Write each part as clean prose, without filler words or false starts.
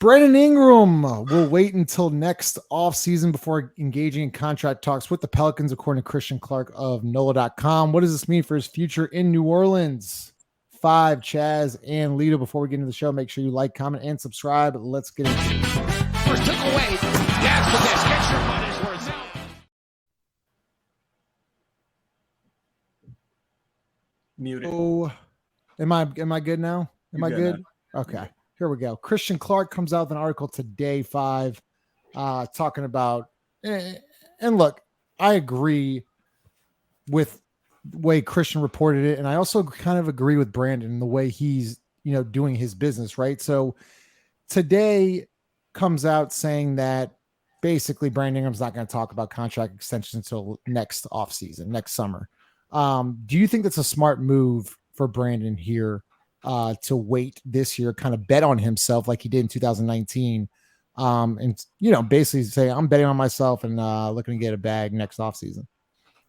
Brandon Ingram will wait until next offseason before engaging in contract talks with the Pelicans, according to Christian Clark of NOLA.com. What does this mean for his future in New Orleans? 5, Chaz, and Lito. Before we get into the show, make sure you like, comment, and subscribe. Let's get into it. First took away. Gas for gas. Get your money's worth. Muted. Oh, am I good now? Am I good? Okay. Here we go. Christian Clark comes out with an article today, 5, talking about, and look, I agree with the way Christian reported it, and I also kind of agree with Brandon in the way he's, doing his business, right? So today comes out saying that basically Brandon Ingram's not going to talk about contract extensions until next offseason, next summer. Do you think that's a smart move for Brandon here? To wait this year, kind of bet on himself like he did in 2019, and basically say I'm betting on myself and looking to get a bag next offseason.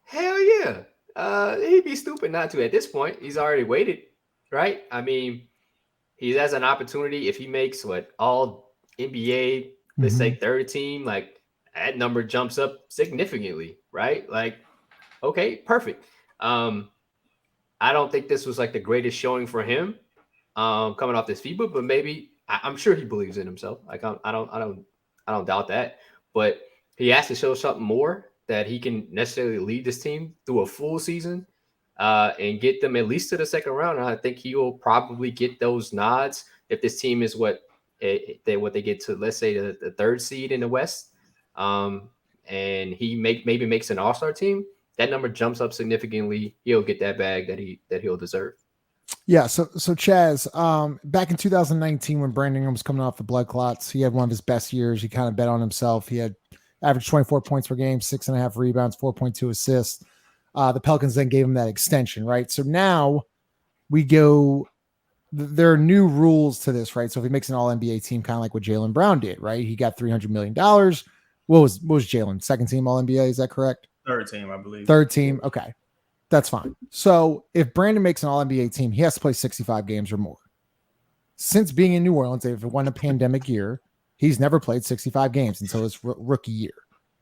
Hell yeah, he'd be stupid not to. At this point, he's already waited, right? I mean, he has an opportunity if he makes all NBA, let's say third team, like that number jumps up significantly, right? Like, okay, perfect. I don't think this was like the greatest showing for him coming off this FIBA, but maybe I'm sure he believes in himself. Like I don't doubt that, but he has to show something more that he can necessarily lead this team through a full season and get them at least to the second round. And I think he will probably get those nods if this team is what they get to, let's say the third seed in the West, and he maybe makes an all-star team. That number jumps up significantly. He'll get that bag that he'll deserve. Yeah. So Chaz, back in 2019, when Brandon Ingram was coming off the blood clots, he had one of his best years. He kind of bet on himself. He had averaged 24 points per game, 6.5 rebounds, 4.2 assists. The Pelicans then gave him that extension, right? So now we go, there are new rules to this, right? So if he makes an all-NBA team, kind of like what Jaylen Brown did, right? He got $300 million. What was Jaylen? Second team all-NBA, is that correct? Third team, I believe. Third team. Okay. That's fine. So if Brandon makes an all-NBA team, he has to play 65 games or more. Since being in New Orleans, they've won a pandemic year. He's never played 65 games until his rookie year.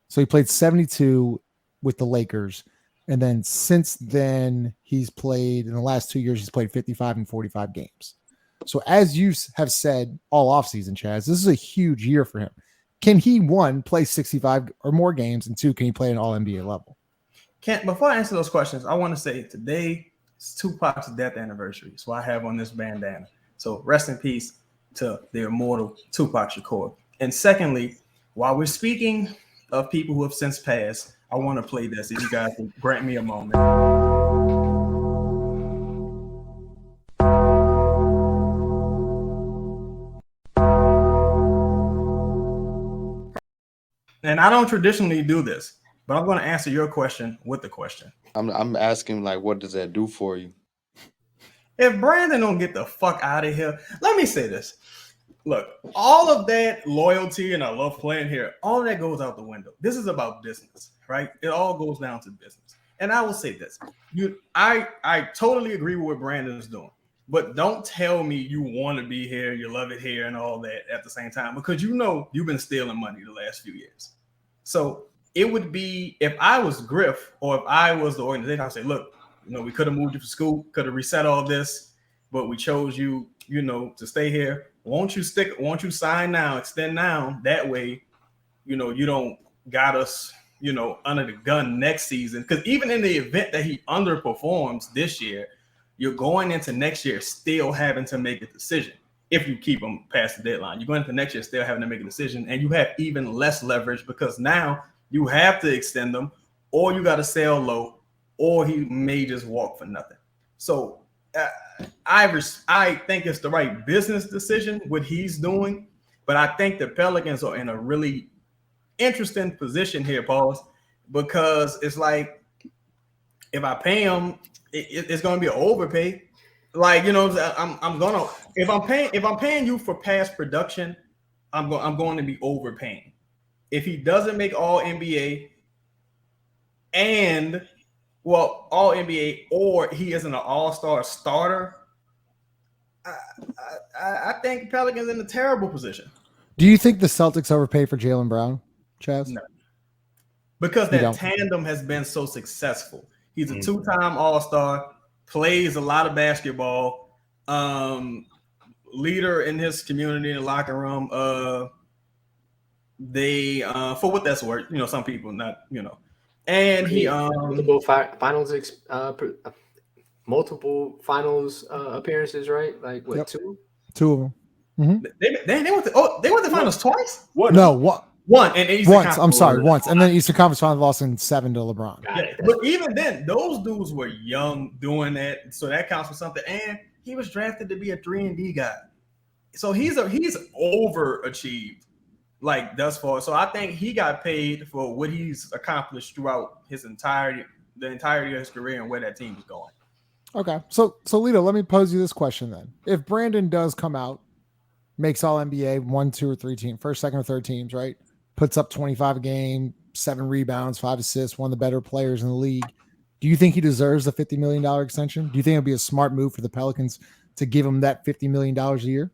So he played 72 with the Lakers. And then since then, he's played, in the last 2 years, he's played 55 and 45 games. So as you have said all offseason, Chaz, this is a huge year for him. Can he, 1, play 65 or more games, and 2, can he play at an all-NBA level? Before I answer those questions, I want to say today is Tupac's death anniversary. So I have on this bandana. So rest in peace to the immortal Tupac Shakur. And secondly, while we're speaking of people who have since passed, I want to play this if you guys can grant me a moment. And I don't traditionally do this, but I'm going to answer your question with the question. I'm asking, like, what does that do for you? If Brandon don't get the fuck out of here, let me say this. Look, all of that loyalty and I love playing here, all of that goes out the window. This is about business, right? It all goes down to business. And I will say this. I totally agree with what Brandon is doing. But don't tell me you want to be here, you love it here, and all that at the same time, because you've been stealing money the last few years. So it would be, if I was Griff or if I was the organization, I'd say, look, we could have moved you to school, could have reset all this, but we chose you, to stay here. Won't you sign now, extend now? That way, you don't got us, under the gun next season. Because even in the event that he underperforms this year, you're going into next year still having to make a decision. If you keep him past the deadline, you're going into next year still having to make a decision, and you have even less leverage because now you have to extend them, or you got to sell low, or he may just walk for nothing. So I think it's the right business decision what he's doing, but I think the Pelicans are in a really interesting position here, Paul, because it's like if I pay him, it's going to be an overpay. Like, if I'm paying you for past production, I'm going to be overpaying. If he doesn't make all NBA all NBA, or he isn't an all-star starter, I think Pelicans in a terrible position. Do you think the Celtics overpay for Jaylen Brown, Chaz? No. Because You that don't? tandem has been so successful. He's a two-time All-Star, plays a lot of basketball, leader in his community in the locker room. They for what that's worth, some people not, and he multiple finals appearances, right? Like what, Yep. two? Two of them. they went to finals twice. What? No, one and Eastern once. Conference I'm sorry, Finals. once, and then Eastern Conference Finals lost in 7 to LeBron. Yeah, but even then, those dudes were young doing that, so that counts for something. And he was drafted to be a 3-and-D guy, so he's overachieved like thus far. So I think he got paid for what he's accomplished throughout the entirety of his career and where that team is going. Okay, so Lito, let me pose you this question then: if Brandon does come out, makes All-NBA 1, 2, or 3 team, first, second, or third teams, right? Puts up 25 a game, 7 rebounds, 5 assists, one of the better players in the league. Do you think he deserves a $50 million extension? Do you think it'd be a smart move for the Pelicans to give him that $50 million a year?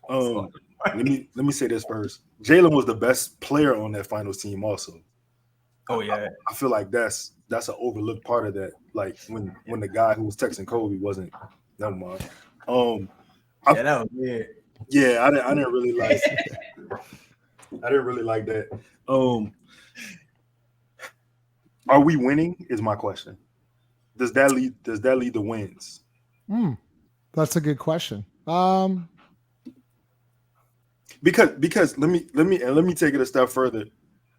Let me say this first. Jaylen was the best player on that finals team also. Oh yeah. I feel like that's an overlooked part of that. Like when the guy who was texting Kobe wasn't. Never mind. Yeah, that was weird. Yeah, I didn't really like. I didn't really like that. Are we winning? Is my question. Does that lead to wins? That's a good question. Because let me take it a step further.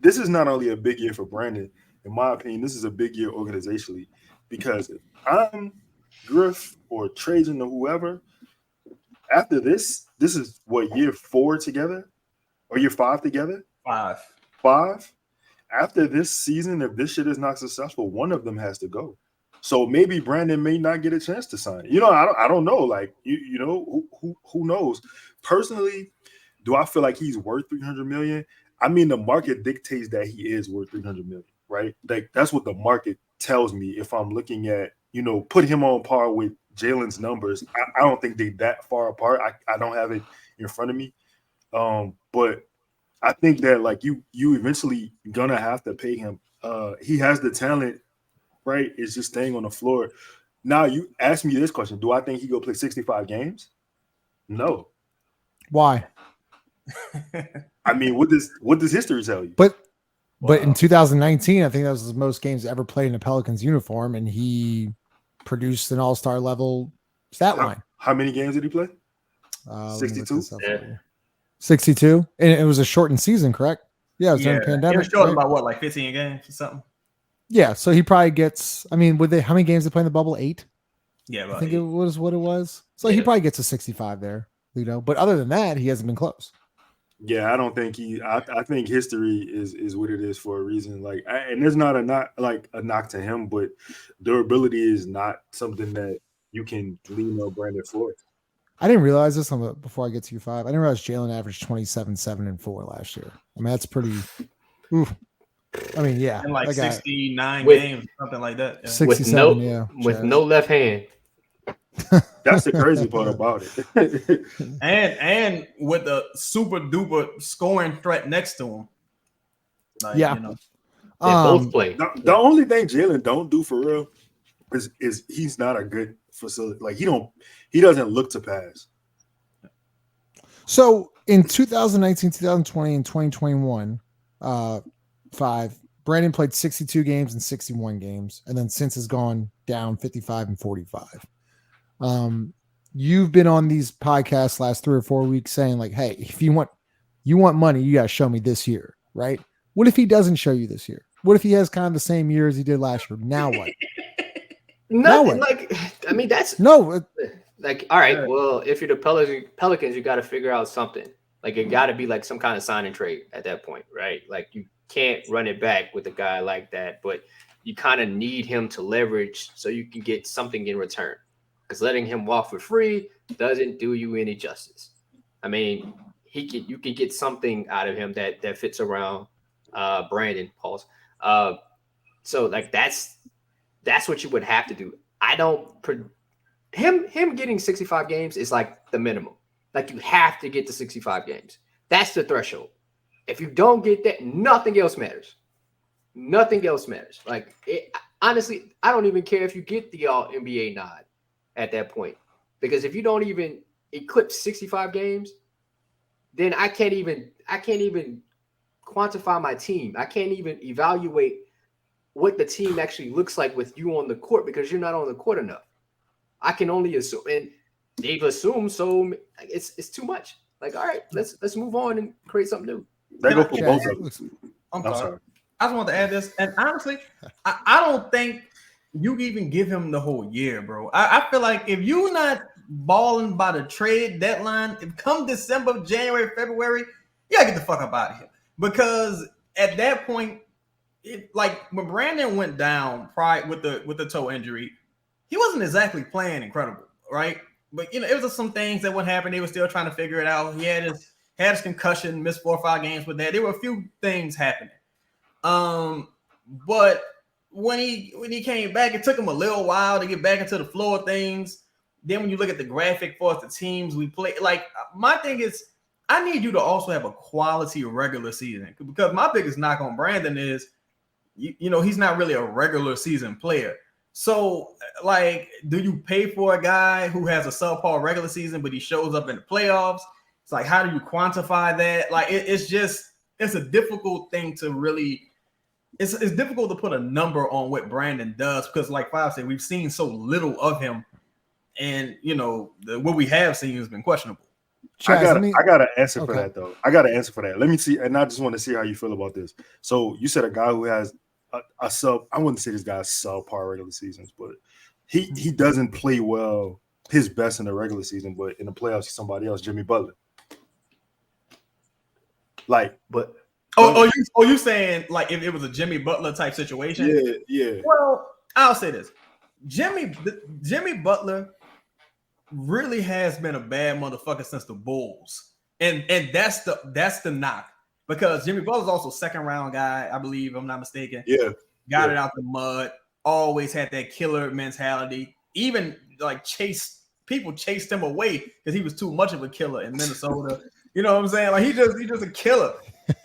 This is not only a big year for Brandon, in my opinion. This is a big year organizationally because if I'm Griff or Trajan or whoever. After this is what, year 4 together or year 5 together? 5. After this season, if this shit is not successful, one of them has to go. So maybe Brandon may not get a chance to sign it. I don't know. Like who knows? Personally, do I feel like he's worth $300 million? I mean, the market dictates that he is worth $300 million, right? Like that's what the market tells me. If I'm looking at, put him on par with Jaylen's numbers, I don't think they're that far apart. I don't have it in front of me. But I think that like you eventually gonna have to pay him. He has the talent, right? It's just staying on the floor. Now you ask me this question: do I think he go play 65 games? No. Why? I mean, what does history tell you? But in 2019, I think that was the most games ever played in a Pelicans uniform, and he produced an all-star level stat line. How many games did he play? 62. 62, and it was a shortened season, correct? Yeah, it was during the pandemic. It was short about what, like 15 games or something. Yeah, so he probably gets. I mean, how many games did they play in the bubble? 8. Yeah, I think 8. It was what it was. So he probably gets a 65 there, But other than that, he hasn't been close. Yeah, I don't think I think history is what it is for a reason. Like, and there's not a knock to him, but durability is not something that you can lean on Brandon for. I didn't realize this before I get to U5. I didn't realize Jaylen averaged 27, 7, and 4 last year. I mean, that's pretty. Oof. I mean, yeah, in like 69 games, something like that. Yeah. 67, with no left hand. That's the crazy part about it. and with a super duper scoring threat next to him. Like, yeah. They both play. The only thing Jaylen don't do for real is he's not a good facility. Like he doesn't look to pass. So in 2019, 2020, and 2021, 5, Brandon played 62 games and 61 games, and then since has gone down 55 and 45. You've been on these podcasts last 3 or 4 weeks saying like, hey, if you want money, you got to show me this year, right? What if he doesn't show you this year? What if he has kind of the same year as he did last year? Now what? Nothing. Like, I mean, that's no. Like, all right. Well, if you're the Pelicans, you got to figure out something. Like, it got to be like some kind of sign and trade at that point, right? Like, you can't run it back with a guy like that, but you kind of need him to leverage so you can get something in return. Because letting him walk for free doesn't do you any justice. I mean, you can get something out of him that fits around Brandon. Pause. So like that's what you would have to do. Him getting 65 games is like the minimum. Like, you have to get to 65 games. That's the threshold. If you don't get that, nothing else matters. Nothing else matters. Like, honestly, I don't even care if you get the All-NBA nod at that point. Because if you don't even eclipse 65 games, then I can't even quantify my team. I can't even evaluate what the team actually looks like with you on the court because you're not on the court enough. I can only assume, and they've assumed, so it's too much. Like, all right, let's move on and create something new. That go for both of us. I'm sorry. I just want to add this, and honestly, I don't think you even give him the whole year, bro. I feel like if you're not balling by the trade deadline, if come December, January, February, you gotta get the fuck up out of here. Because at that point, like when Brandon went down prior with the toe injury, he wasn't exactly playing incredible, right? But it was just some things that would happen. They were still trying to figure it out. He had his concussion, missed 4 or 5 games with that. There were a few things happening. But when he came back, it took him a little while to get back into the flow of things. Then when you look at the graphic for us, the teams we play, like my thing is, I need you to also have a quality regular season, because my biggest knock on Brandon is, he's not really a regular season player. So, like, do you pay for a guy who has a subpar regular season, but he shows up in the playoffs? It's like, how do you quantify that? Like, it's a difficult thing to really. It's difficult to put a number on what Brandon does because, like Five said, we've seen so little of him, and what we have seen has been questionable. Chaz, I got an answer for that though. I got an answer for that. Let me see, and I just want to see how you feel about this. So you said a guy who has a sub. I wouldn't say this guy's subpar regular seasons, but he doesn't play well his best in the regular season, but in the playoffs, he's somebody else, Jimmy Butler. Like, but. You saying like if it was a Jimmy Butler type situation? Yeah. Well, I'll say this: Jimmy Butler really has been a bad motherfucker since the Bulls, and that's the knock, because Jimmy Butler's also second round guy, I believe, if I'm not mistaken. Yeah, got it out the mud. Always had that killer mentality. Even like people chased him away because he was too much of a killer in Minnesota. You know what I'm saying? Like he's just a killer.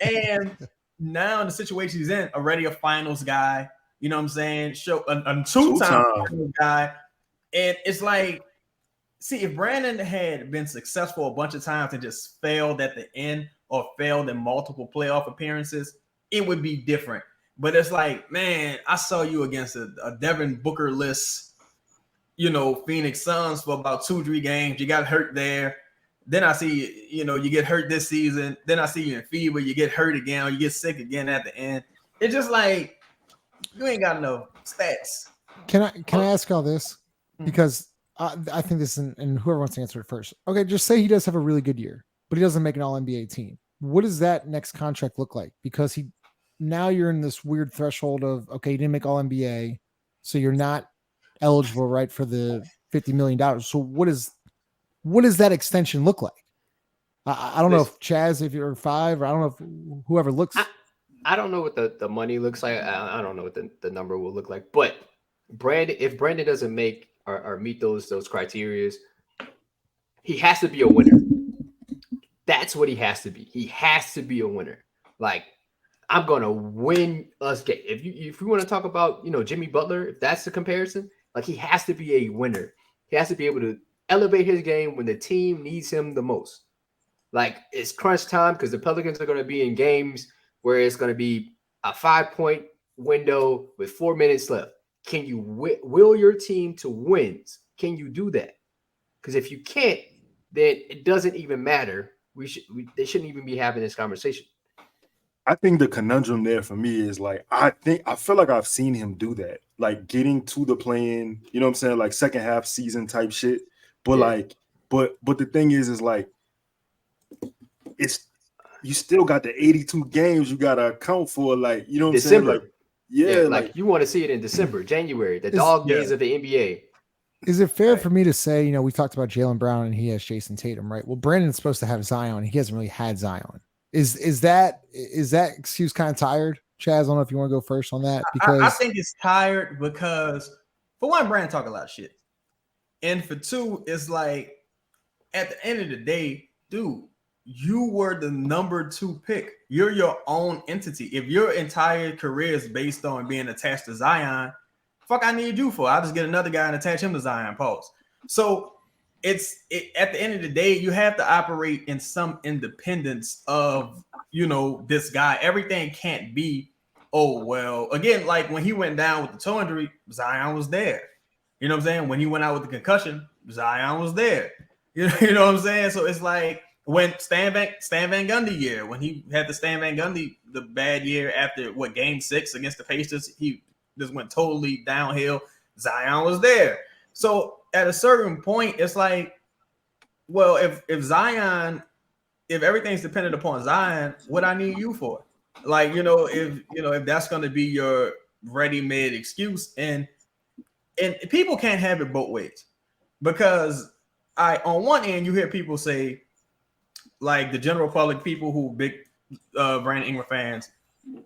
And now in the situation he's in, already a finals guy, you know what I'm saying? Show a two-time finals guy. And it's like, see, if Brandon had been successful a bunch of times and just failed at the end or failed in multiple playoff appearances, it would be different. But it's like, man, I saw you against a Devin Booker-less, Phoenix Suns for about 2-3 games. You got hurt there. Then I see, you get hurt this season. Then I see you in fever. You get hurt again, or you get sick again at the end. It's just like you ain't got no stats. Can I ask all this? Because I think this, and whoever wants to answer it first. Okay, just say he does have a really good year, but he doesn't make an All-NBA team. What does that next contract look like? Because now you're in this weird threshold of, okay, he didn't make All-NBA, so you're not eligible, right, for the $50 million. So what does that extension look like? I don't know if Chaz, if you're 5, or I don't know if whoever looks. I don't know what the money looks like. I don't know what the number will look like. But if Brandon doesn't make or meet those criteria, he has to be a winner. That's what he has to be. He has to be a winner. Like, I'm gonna win us game. If you want to talk about Jimmy Butler, if that's the comparison, like he has to be a winner. He has to be able to elevate his game when the team needs him the most. Like, it's crunch time because the Pelicans are going to be in games where it's going to be a 5-point window with 4 minutes left. Can you will your team to wins? Can you do that? Because if you can't, then it doesn't even matter. They shouldn't even be having this conversation. I think the conundrum there for me is like, I feel like I've seen him do that, like getting to the play-in, you know what I'm saying, like second half season type shit. But but the thing is like, you still got the 82 games you gotta account for, like, you know what December. I'm saying? Like, like you want to see it in December, January, the dog days of the NBA. Is it fair for me to say, we talked about Jaylen Brown and he has Jason Tatum, right? Well, Brandon's supposed to have Zion. He hasn't really had Zion. Is that excuse kind of tired? Chaz, I don't know if you want to go first on that. Because I think it's tired because, for one, Brandon talk a lot of shit. And for two, it's like, at the end of the day, dude, you were the number 2 pick. You're your own entity. If your entire career is based on being attached to Zion, fuck I need you for? I'll just get another guy and attach him to Zion. Pause. So at the end of the day, you have to operate in some independence of, this guy. Everything can't be, oh, well, again, like when he went down with the toe injury, Zion was there. You know what I'm saying? When he went out with the concussion, Zion was there. You know what I'm saying? So it's like, when Stan Van Gundy year, when he had the Stan Van Gundy, the bad year after game 6 against the Pacers, he just went totally downhill. Zion was there. So at a certain point, it's like, well, if everything's dependent upon Zion, what I need you for? Like, if that's going to be your ready-made excuse, and people can't have it both ways, because on one end, you hear people say, like the general public, people who big Brandon Ingram fans,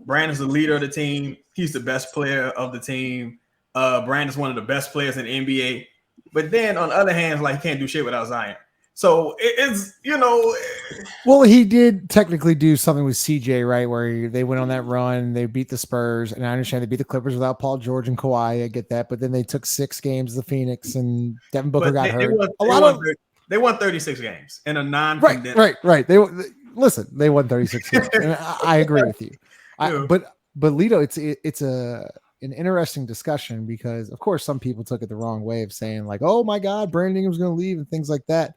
Brandon's the leader of the team. He's the best player of the team. Brandon's one of the best players in the NBA. But then on the other hand, like, he can't do shit without Zion. So it's, Well, he did technically do something with CJ, right? Where they went on that run, they beat the Spurs, and I understand they beat the Clippers without Paul George and Kawhi. I get that. But then they took 6 games to Phoenix, and Devin Booker got hurt. They won 36 games in a non-condensed. Right. They won 36 games. And I agree with you. But Lito, it's an interesting discussion, because of course some people took it the wrong way of saying like, oh my God, Brandon Ingram's going to leave and things like that.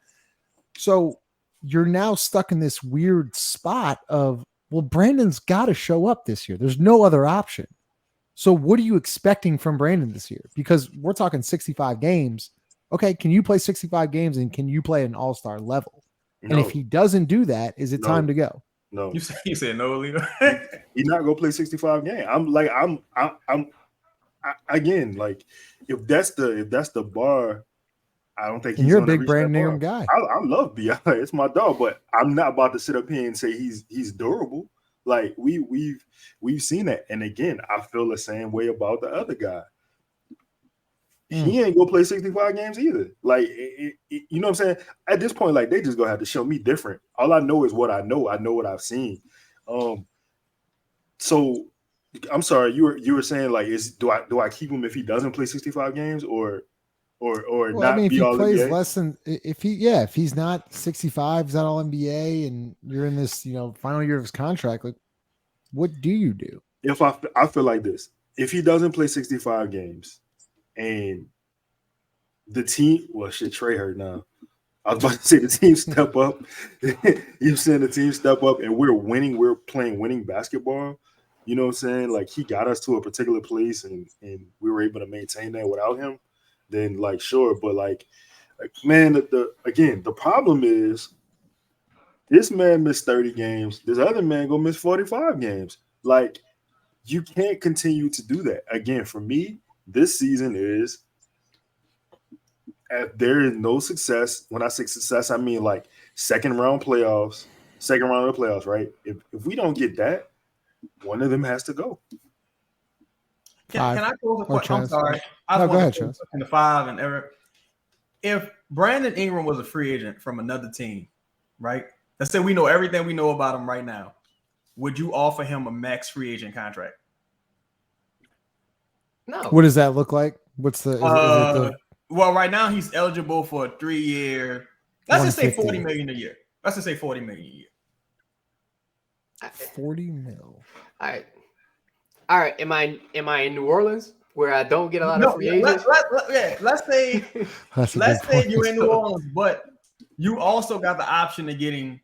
So you're now stuck in this weird spot of, well, Brandon's got to show up this year. There's no other option. So what are you expecting from Brandon this year? Because we're talking 65 games. Okay, can you play 65 games, and can you play an all-star level? No. And if he doesn't do that, is it time to go? No. You said no, Lito. He's not gonna play 65 games. I'm again, like, if that's the bar, I don't think he's. And you're a big Brandon Ingram guy. I love B.I. It's my dog, but I'm not about to sit up here and say he's durable. Like we've seen that, and again, I feel the same way about the other guy. He ain't gonna play 65 games either. Like, you know what I'm saying? At this point, like, they just gonna have to show me different. All I know is what I know. I know what I've seen. So I'm sorry, you were saying, like, do I keep him if he doesn't play 65 games or well, not? I mean, be if he all plays NBA? less than if he's not 65, he's not all-NBA, and you're in this final year of his contract, like, what do you do? If I feel like this, if he doesn't play 65 games. And the team, well, shit, Trey hurt now. I was about to say the team step up. You've seen the team step up, and we're winning. We're playing winning basketball. You know what I'm saying? Like, he got us to a particular place, and we were able to maintain that without him. Then, like, sure, but like man, the problem is this man missed 30 games. This other man gonna miss 45 games. Like, you can't continue to do that. Again, for me, this season is, if there is no success. When I say success, I mean like second round of the playoffs, right? If we don't get that, one of them has to go. Can I go with a question? I'm sorry. Go ahead, Chance. In the 5 and Eric. If Brandon Ingram was a free agent from another team, right? Let's say we know everything we know about him right now. Would you offer him a max free agent contract? No. What does that look like? What's the? Well, right now he's eligible for a 3-year. Let's just say $40 million a year. Let's just say $40 million a year. 40 mil. All right. Am I in New Orleans where I don't get a lot of free agents? Let's say you're in New Orleans, but you also got the option of getting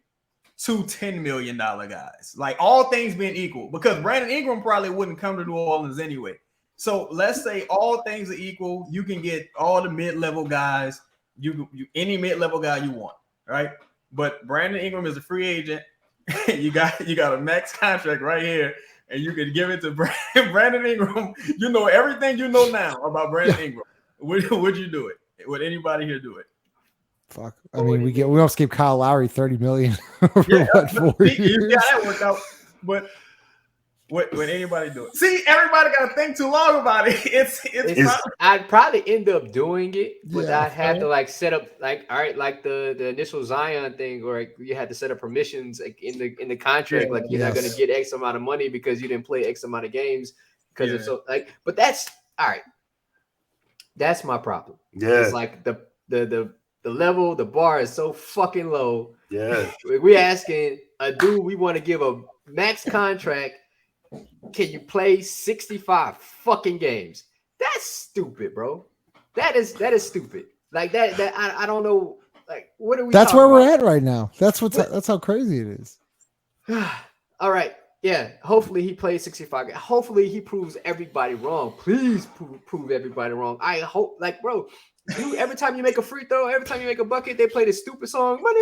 2 $10 million guys. Like, all things being equal, because Brandon Ingram probably wouldn't come to New Orleans anyway. So let's say all things are equal. You can get all the mid-level guys. You any mid-level guy you want, right? But Brandon Ingram is a free agent. you got a max contract right here, and you can give it to Brandon Ingram. You know everything you know now about Brandon Ingram. Would you do it? Would anybody here do it? Fuck. I mean, we also gave Kyle Lowry $30 million over 4 years. Yeah, that worked out. But When anybody do it. See, everybody got to think too long about it. I'd probably end up doing it, but Yeah, I'd have to like set up like all right, like the initial Zion thing, or like, you had to set up permissions like, in the contract, like you're not going to get X amount of money because you didn't play X amount of games because it's so like. But that's all right. That's my problem. Yeah, it's like the level, the bar is so fucking low. Yeah, we asking a dude we want to give a max contract. Can you play 65 fucking games? That's stupid, bro. That is stupid. Like that I don't know. Like, what are we? That's where we're about? at right now. That's how crazy it is. All right. Yeah. Hopefully he plays 65 games. Hopefully he proves everybody wrong. Please prove everybody wrong. I hope, like, bro, every time you make a free throw, every time you make a bucket, they play the stupid song. Money.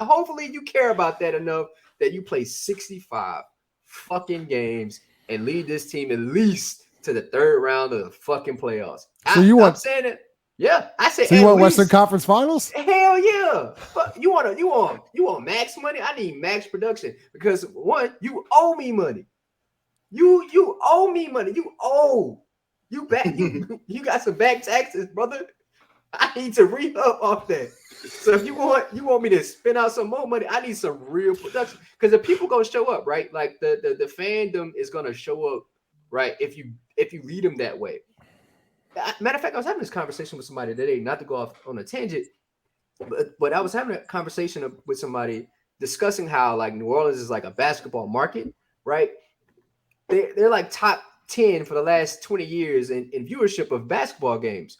Hopefully you care about that enough that you play 65 fucking games and lead this team at least to the third round of the fucking playoffs. So I'm saying it. Yeah, I say. So you want Western Conference Finals? Hell yeah! But you want max money? I need max production because one, you owe me money. You owe me money. You got some back taxes, brother. I need to re-up off that. So if you want me to spend out some more money, I need some real production. Because the people gonna show up, right? Like the fandom is gonna show up, right? If you lead them that way. Matter of fact, I was having this conversation with somebody today, not to go off on a tangent, but I was having a conversation with somebody discussing how like New Orleans is like a basketball market, right? They're like top 10 for the last 20 years in viewership of basketball games.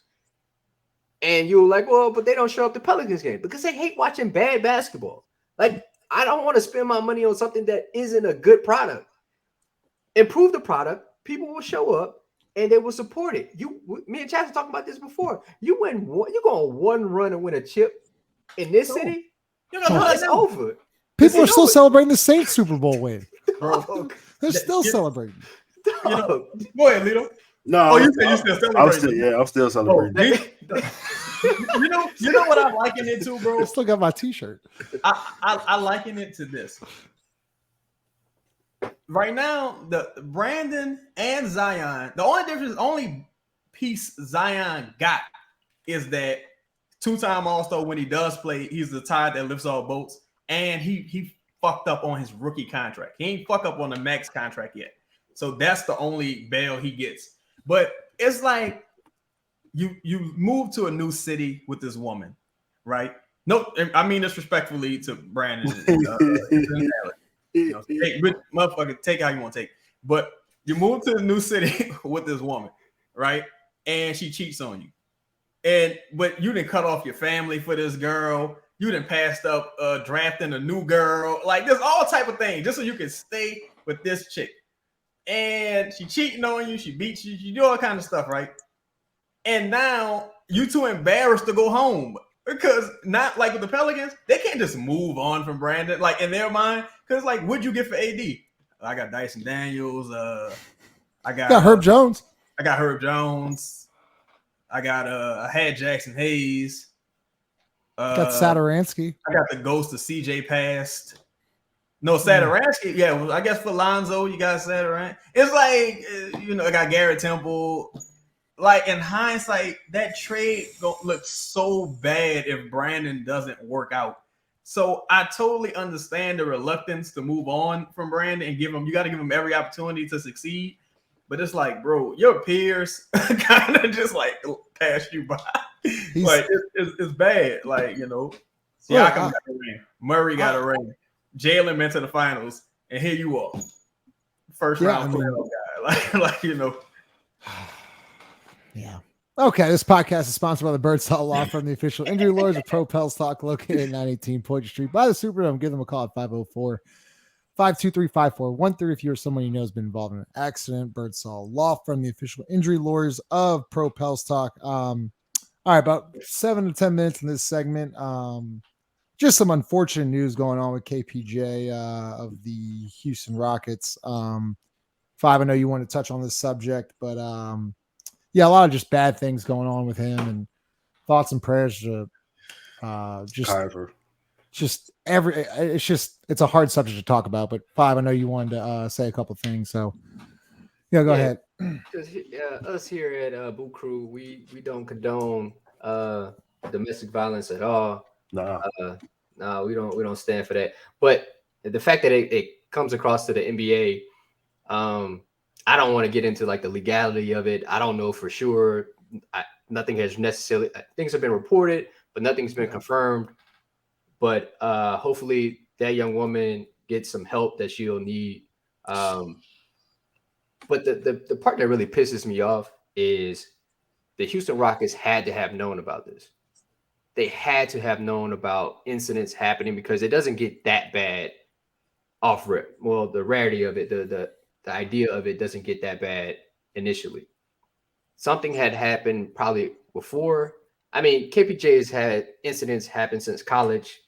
And you're like, well, but they don't show up to Pelicans game because they hate watching bad basketball. Like, I don't want to spend my money on something that isn't a good product. Improve the product, people will show up and they will support it. Me and Chad were talking about this before. You go on one run and win a chip in this city, it's over. People are still celebrating the Saints Super Bowl win. Dog. They're still celebrating. Go ahead, Lito. No, you said you still celebrating. I'm still celebrating. You know what I liken it to, bro? I still got my T-shirt. I liken it to this. Right now, the Brandon and Zion, the only piece Zion got is that two-time All-Star when he does play, he's the tide that lifts all boats, and he fucked up on his rookie contract. He ain't fuck up on the max contract yet. So that's the only bail he gets. But it's like you move to a new city with this woman, right? No, I mean this respectfully to Brandon. Motherfucker, take how you want to take. But you move to a new city with this woman, right? And she cheats on you. But you didn't cut off your family for this girl. You didn't passed up drafting a new girl. Like there's all type of things just so you can stay with this chick. And she cheating on you, she beats you, she do all kind of stuff, right? And now you too embarrassed to go home because not like with the Pelicans, they can't just move on from Brandon, like in their mind. Because like, what'd you get for AD? I got Dyson Daniels. I got Herb Jones. I got Herb Jones. I had Jackson Hayes. Got Satoransky. I got the ghost of CJ Past. No, Satoransky. Yeah, I guess for Lonzo, you got Satoransky. It's like, I got Garrett Temple. Like, in hindsight, that trade looks so bad if Brandon doesn't work out. So I totally understand the reluctance to move on from Brandon and you got to give him every opportunity to succeed. But it's like, bro, your peers kind of just like passed you by. Like, it's bad. Like, Siakam got a ring. Murray got a ring. Jalen went to the finals, and here you are, first round playoff guy. Yeah. Okay, this podcast is sponsored by the Birdsall Law Firm, the official injury lawyers of Pro Pels Talk, located at 918 Poitras Street by the Superdome. Give them a call at 504-523-5413 if you or someone you know has been involved in an accident. Birdsall Law Firm, the official injury lawyers of Pro Pels Talk. All right, about 7 to 10 minutes in this segment. Just some unfortunate news going on with KPJ of the Houston Rockets. Five, I know you want to touch on this subject, but a lot of just bad things going on with him, and thoughts and prayers to it's a hard subject to talk about. But Five, I know you wanted to say a couple things, so Yeah, go ahead. Because us here at Boo Crew, we don't condone domestic violence at all. Nah. No, we don't stand for that. But the fact that it comes across to the NBA, I don't want to get into like the legality of it. I don't know for sure. Nothing has necessarily things have been reported, but nothing's been confirmed. But hopefully that young woman gets some help that she'll need. But the part that really pisses me off is the Houston Rockets had to have known about this. They had to have known about incidents happening because it doesn't get that bad off rip. Well, the rarity of it, the idea of it doesn't get that bad initially. Something had happened probably before. I mean, KPJ has had incidents happen since college,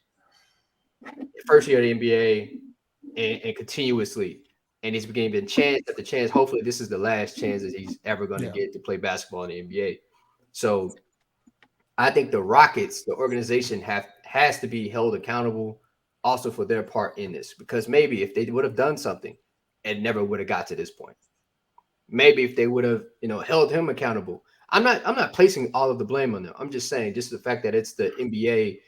first year of the NBA, and continuously. And he's been given chance after chance. Hopefully, this is the last chance that he's ever going to get to play basketball in the NBA. So I think the Rockets, the organization, has to be held accountable also for their part in this. Because maybe if they would have done something, it never would have got to this point. Maybe if they would have, held him accountable. I'm not placing all of the blame on them. I'm just saying, just the fact that it's the NBA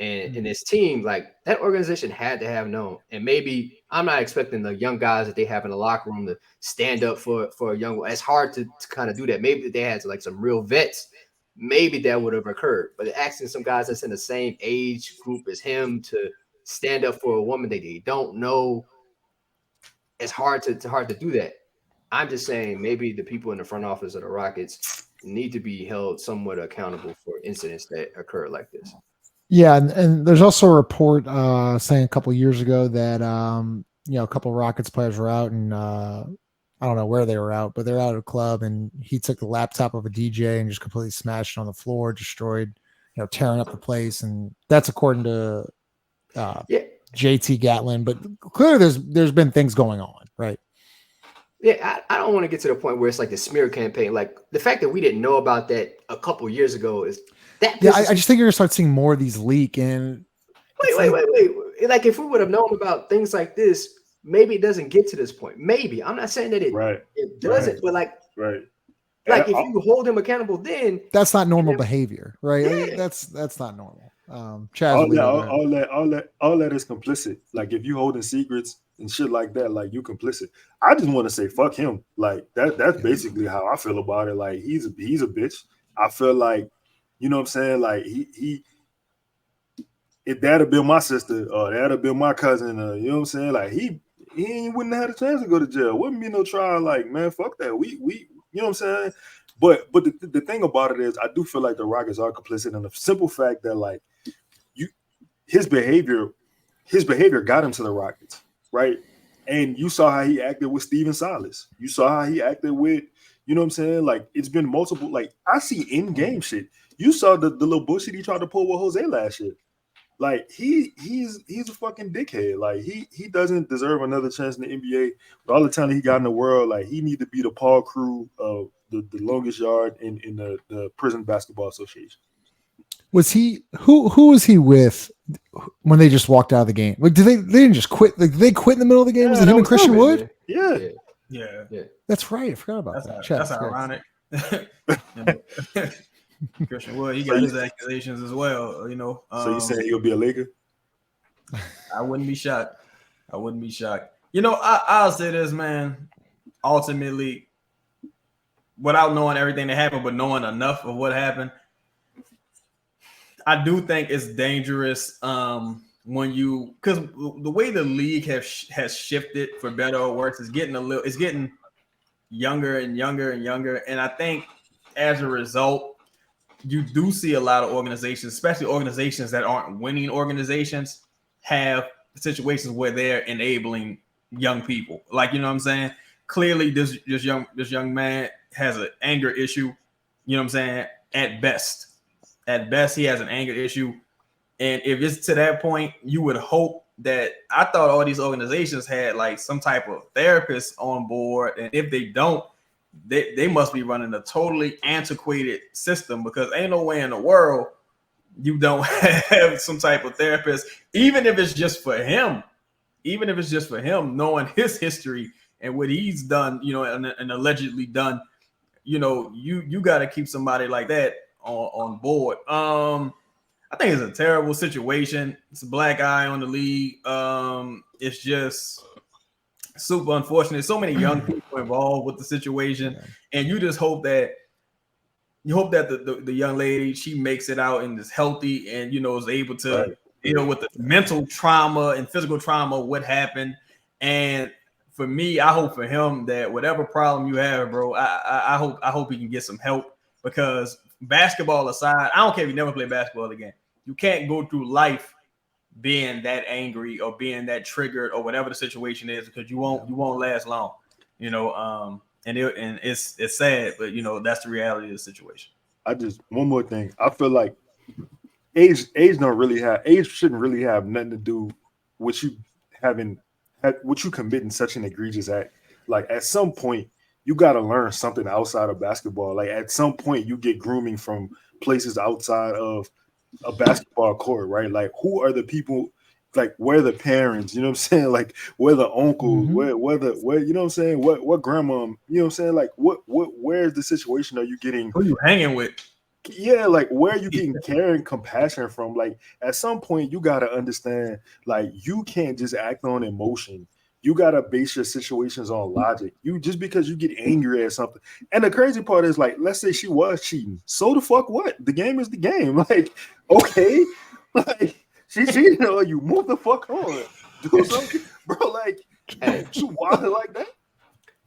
and this team, like that organization had to have known. And maybe I'm not expecting the young guys that they have in the locker room to stand up for a young one. It's hard to kind of do that. Maybe they had like some real vets. Maybe that would have occurred. But asking some guys that's in the same age group as him to stand up for a woman that they don't know, it's hard to do that. I'm just saying maybe the people in the front office of the Rockets need to be held somewhat accountable for incidents that occur like this. Yeah, and there's also a report saying a couple of years ago that a couple of Rockets players were out, and I don't know where they were out, but they're out of a club, and he took the laptop of a DJ and just completely smashed it on the floor, destroyed, tearing up the place, and that's according to JT Gatlin. But clearly, there's been things going on, right? Yeah, I don't want to get to the point where it's like the smear campaign. Like the fact that we didn't know about that a couple of years ago is that. Yeah, I just think you're gonna start seeing more of these leak. And wait. Like if we would have known about things like this, maybe it doesn't get to this point. Maybe I'm not saying that it doesn't, but like if you hold him accountable, then that's not normal behavior, right? Yeah. That's not normal. All that is complicit. Like if you holding secrets and shit like that, like you complicit. I just want to say fuck him. Like that's basically how I feel about it. Like he's a bitch. I feel like, you know what I'm saying? Like he if that'd have been my sister or that'd have been my cousin, you know what I'm saying? Like he wouldn't have had a chance to go to jail. Wouldn't be no trial. Like, man, fuck that. We you know what I'm saying? But the thing about it is I do feel like the Rockets are complicit in the simple fact that like his behavior got him to the Rockets, right? And you saw how he acted with Steven Silas. You saw how he acted with, you know what I'm saying? Like it's been multiple, like I see in-game shit. You saw the little bullshit he tried to pull with Jose last year. Like he's a fucking dickhead. Like he doesn't deserve another chance in the NBA. With all the talent he got in the world, like he need to be the Paul Crew of the longest yard in the Prison Basketball Association. Was he who was he with when they just walked out of the game? Like, they didn't just quit? Like, they quit in the middle of the game? Yeah, was it him and Christian Wood? Yeah. That's right. I forgot about that. That's ironic. Christian Wood, he got his accusations as well. So you saying he'll be a Laker? I wouldn't be shocked. I'll say this, man. Ultimately, without knowing everything that happened, but knowing enough of what happened, I do think it's dangerous when because the way the league has shifted for better or worse is getting younger and younger and younger, and I think as a result, you do see a lot of organizations, especially organizations that aren't winning organizations, have situations where they're enabling young people. Like, you know what I'm saying? Clearly, this young man has an anger issue. You know what I'm saying? At best, he has an anger issue. And if it's to that point, you would hope that I thought all these organizations had like some type of therapist on board. And if they don't, they must be running a totally antiquated system, because ain't no way in the world you don't have some type of therapist, even if it's just for him, knowing his history and what he's done, and allegedly done, you got to keep somebody like that on board. I think it's a terrible situation. It's a black eye on the league. It's just super unfortunate. So many young people involved with the situation, and you just hope that the young lady, she makes it out and is healthy and is able to deal with the mental trauma and physical trauma, what happened. And for me, I hope for him that whatever problem you have, bro, I hope he can get some help, because basketball aside, I don't care if you never play basketball again. You can't go through life being that angry or being that triggered or whatever the situation is, because you won't last long, and it's sad, but that's the reality of the situation. One more thing. I feel like age shouldn't really have nothing to do with you committing such an egregious act. Like, at some point you got to learn something outside of basketball. Like, at some point you get grooming from places outside of a basketball court, right? Like, who are the people? Like, where are the parents? You know what I'm saying? Like, where the uncles? Where you know what I'm saying? What grandma? You know what I'm saying? Like, where's the situation? Are you getting? Who are you hanging with? Yeah, like, where are you getting care and compassion from? Like, at some point you gotta understand, like, you can't just act on emotion. You gotta base your situations on logic. You just because you get angry at something. And the crazy part is, like, let's say she was cheating. So the fuck what? The game is the game. Like, okay, like, she cheated on you. Move the fuck on. Do something, bro. Like, you wild like that?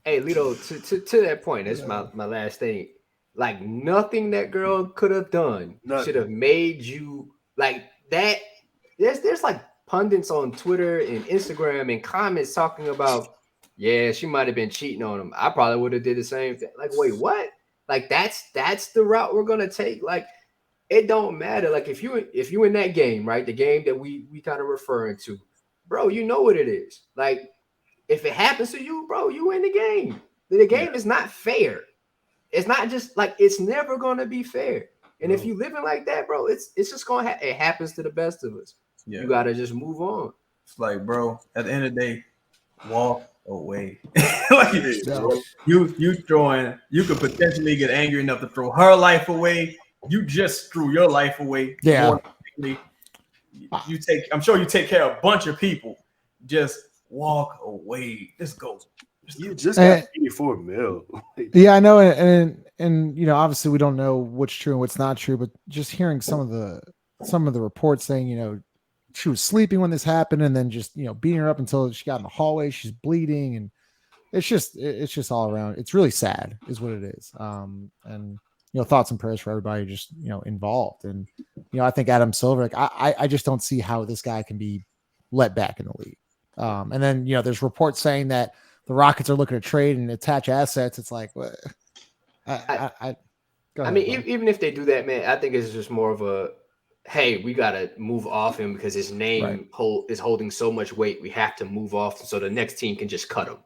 Hey, Lito, to that point, that's my last thing. Like, nothing that girl could have done should have made you like that. There's like pundits on Twitter and Instagram and comments talking about, yeah, she might have been cheating on him. I probably would have did the same thing. Like, wait, what? Like, that's the route we're gonna take. Like, it don't matter. Like, if you in that game, right? The game that we kind of referring to, bro, you know what it is. Like, if it happens to you, bro, you in the game. The game is not fair. It's not just like, it's never gonna be fair. And if you living like that, bro, it's just gonna it happens to the best of us. Yeah. You gotta just move on. It's like, bro, at the end of the day, walk away. Like, you could potentially get angry enough to throw her life away. You just threw your life away. Yeah. I'm sure you take care of a bunch of people. Just walk away. Just go. You just got $84 million. Yeah, I know, and obviously we don't know what's true and what's not true, but just hearing some of the reports saying, she was sleeping when this happened, and then just beating her up until she got in the hallway, she's bleeding, and it's just all around. It's really sad, is what it is. And thoughts and prayers for everybody just involved. And I think Adam Silver, like, I just don't see how this guy can be let back in the league. And then there's reports saying that the Rockets are looking to trade and attach assets. It's like, what? Even if they do that, man, I think it's just more of a, hey, we got to move off him because his name is holding so much weight. We have to move off so the next team can just cut him,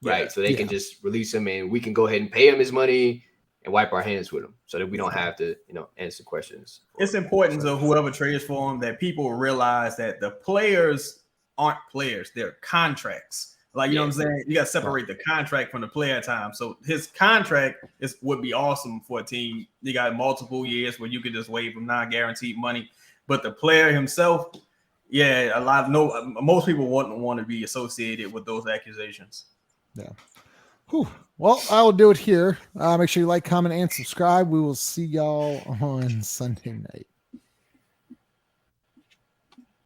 right? So they can just release him, and we can go ahead and pay him his money and wipe our hands with him so that we don't have to, answer questions. It's important to whoever trades for him that people realize that the players aren't players. They're contracts. Like, you know what I'm saying? You got to separate the contract from the player time. So his contract would be awesome for a team. You got multiple years where you could just waive him non-guaranteed money. But the player himself, most people wouldn't want to be associated with those accusations. Yeah. Whew. Well, I will do it here. Make sure you like, comment, and subscribe. We will see y'all on Sunday night.